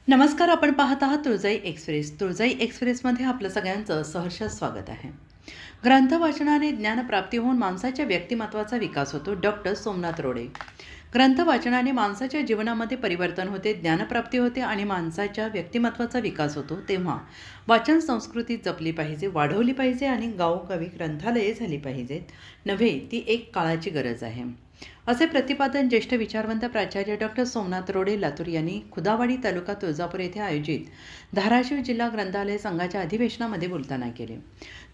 नमस्कार. आपण पाहत आहात तुळजाई एक्सप्रेस. तुळजाई एक्सप्रेसमध्ये आपलं सगळ्यांचं सहर्ष स्वागत आहे. ग्रंथ वाचनाने ज्ञानप्राप्ती होऊन माणसाच्या व्यक्तिमत्वाचा विकास होतो. डॉक्टर सोमनाथ रोडे. ग्रंथ वाचनाने माणसाच्या जीवनामध्ये परिवर्तन होते, ज्ञानप्राप्ती होते आणि माणसाच्या व्यक्तिमत्वाचा विकास होतो. तेव्हा वाचन संस्कृती जपली पाहिजे, वाढवली पाहिजे आणि गावोगावी ग्रंथालये झाली पाहिजेत. नव्हे, ती एक काळाची गरज आहे, असे प्रतिपादन ज्येष्ठ विचारवंत प्राचार्य डॉक्टर सोमनाथ रोडे लातूर यांनी खुदावाडी तालुका तुळजापूर येथे आयोजित धाराशिव जिल्हा ग्रंथालय संघाच्या अधिवेशनामध्ये बोलताना केले.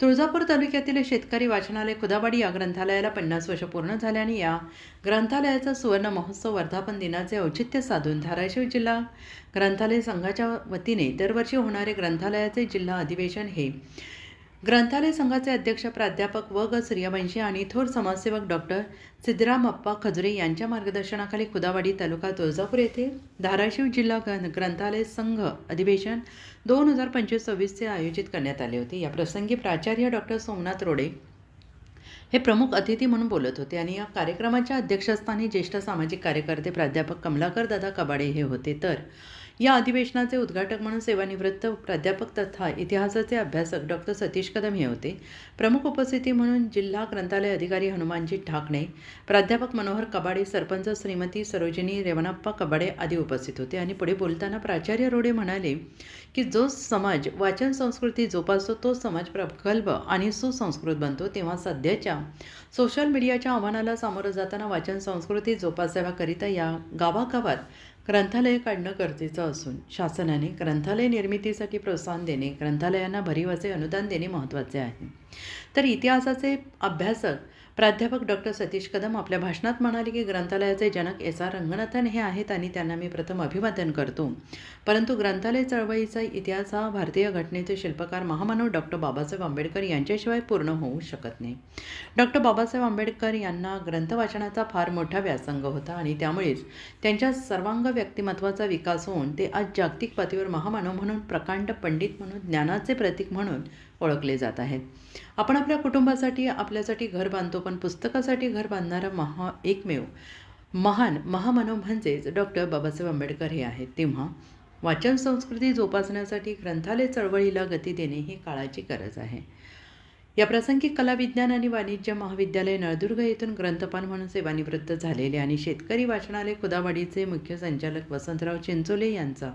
तुळजापूर तालुक्यातील शेतकरी वाचनालय खुदावाडी या ग्रंथालयाला 50 वर्ष पूर्ण झाले आणि या ग्रंथालयाचा सुवर्ण महोत्सव वर्धापन दिनाचे औचित्य साधून धाराशिव जिल्हा ग्रंथालय संघाच्या वतीने दरवर्षी होणारे ग्रंथालयाचे जिल्हा अधिवेशन हे ग्रंथालय संघाचे अध्यक्ष प्राध्यापक व ग सूर्यवंशी आणि थोर समाजसेवक डॉक्टर सिद्धरामप्पा खजुरे यांच्या मार्गदर्शनाखाली खुदावाडी तालुका तुळजापूर येथे धाराशिव जिल्हा ग्रंथालय संघ अधिवेशन 2025-26 आयोजित करण्यात आले होते. या प्रसंगी प्राचार्य डॉक्टर सोमनाथ रोडे हे प्रमुख अतिथी म्हणून बोलत होते आणि या कार्यक्रमाच्या अध्यक्षस्थानी ज्येष्ठ सामाजिक कार्यकर्ते प्राध्यापक कमलाकर दादा कबाडे हे होते. तर या अधिवेशनाचे उद्घाटक म्हणून सेवानिवृत्त प्राध्यापक तथा इतिहासाचे अभ्यासक डॉक्टर सतीश कदम हे होते. प्रमुख उपस्थिती म्हणून जिल्हा ग्रंथालय अधिकारी हनुमानजी ठाकणे, प्राध्यापक मनोहर कबाडे, सरपंच श्रीमती सरोजिनी रेवणप्पा कबाडे आदी उपस्थित होते. आणि पुढे बोलताना प्राचार्य रोडे म्हणाले की जो समाज वाचन संस्कृती जोपासतो तो समाज प्रगल्भ आणि सुसंस्कृत बनतो. तेव्हा सध्याच्या सोशल मीडियाच्या आव्हानाला सामोरं जाताना वाचन संस्कृती जोपासाव्याकरिता या गावागावात ग्रंथालये काढणं गरजेचं असून शासनाने ग्रंथालय निर्मितीसाठी प्रोत्साहन देणे, ग्रंथालयांना भरीव असे अनुदान देणे महत्त्वाचे आहे. तर इतिहासाचे अभ्यासक प्राध्यापक डॉक्टर सतीश कदम आपल्या भाषणात म्हणाले की ग्रंथालयाचे जनक S.R. रंगनाथन हे आहेत आणि त्यांना मी प्रथम अभिवादन करतो. परंतु ग्रंथालय चळवळीचा इतिहास हा भारतीय घटनेचे शिल्पकार महामानव डॉक्टर बाबासाहेब आंबेडकर यांच्याशिवाय पूर्ण होऊ शकत नाही. डॉक्टर बाबासाहेब आंबेडकर यांना ग्रंथ वाचनाचा फार मोठा व्यासंग होता आणि त्यामुळेच त्यांच्या सर्वांग व्यक्तिमत्वाचा विकास होऊन ते आज जागतिक पातळीवर महामानव म्हणून, प्रकांड पंडित म्हणून, ज्ञानाचे प्रतीक म्हणून ओळखले जात आहेत. आपण आपल्या कुटुंबासाठी आपल्यासाठी घर बांधतो, पण पुस्तकासाठी घर बांधणारा एकमेव महान महामानव म्हणजेच डॉक्टर बाबासाहेब आंबेडकर हे आहेत. तेव्हा वाचन संस्कृती जोपासण्यासाठी ग्रंथालय चळवळीला गती देणे ही काळाची गरज आहे. या प्रसंगी कला विज्ञान आणि वाणिज्य महाविद्यालय नळदुर्ग येथून ग्रंथपाल म्हणून सेवानिवृत्त झालेले आणि शेतकरी वाचनालय खुदावाडीचे मुख्य संचालक वसंतराव चिंचोले यांचा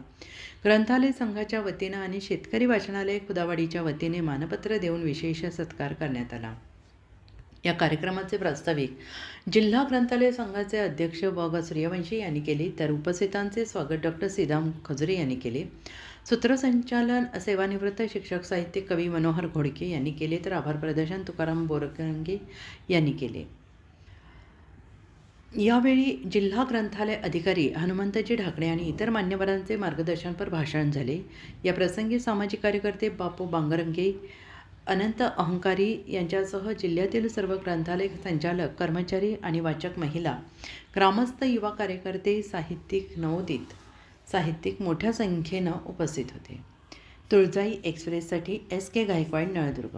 ग्रंथालय संघाच्या वतीनं आणि शेतकरी वाचनालय खुदावाडीच्या वतीने मानपत्र देऊन विशेष सत्कार करण्यात आला. या कार्यक्रमाचे प्रास्ताविक जिल्हा ग्रंथालय संघाचे अध्यक्ष व ग सूर्यवंशी यांनी केले, तर उपस्थितांचे स्वागत डॉक्टर सिद्धाम खजुरे यांनी केले. सूत्रसंचालन सेवानिवृत्त शिक्षक साहित्यिक कवी मनोहर घोडके यांनी केले, तर आभार प्रदर्शन तुकाराम बोरकंगे यांनी केले. यावेळी जिल्हा ग्रंथालय अधिकारी हनुमंतजी ढाकणे आणि इतर मान्यवरांचे मार्गदर्शनपर भाषण झाले. या प्रसंगी सामाजिक कार्यकर्ते बापू बांगरंगे, अनंत अहंकारी यांच्यासह जिल्ह्यातील सर्व ग्रंथालय संचालक, कर्मचारी आणि वाचक, महिला, ग्रामस्थ, युवा कार्यकर्ते, साहित्यिक, नवोदित साहित्यिक मोठ्या संख्येनं उपस्थित होते. तुळजाई एक्सप्रेससाठी S.K. गायकवाड, नळदुर्ग.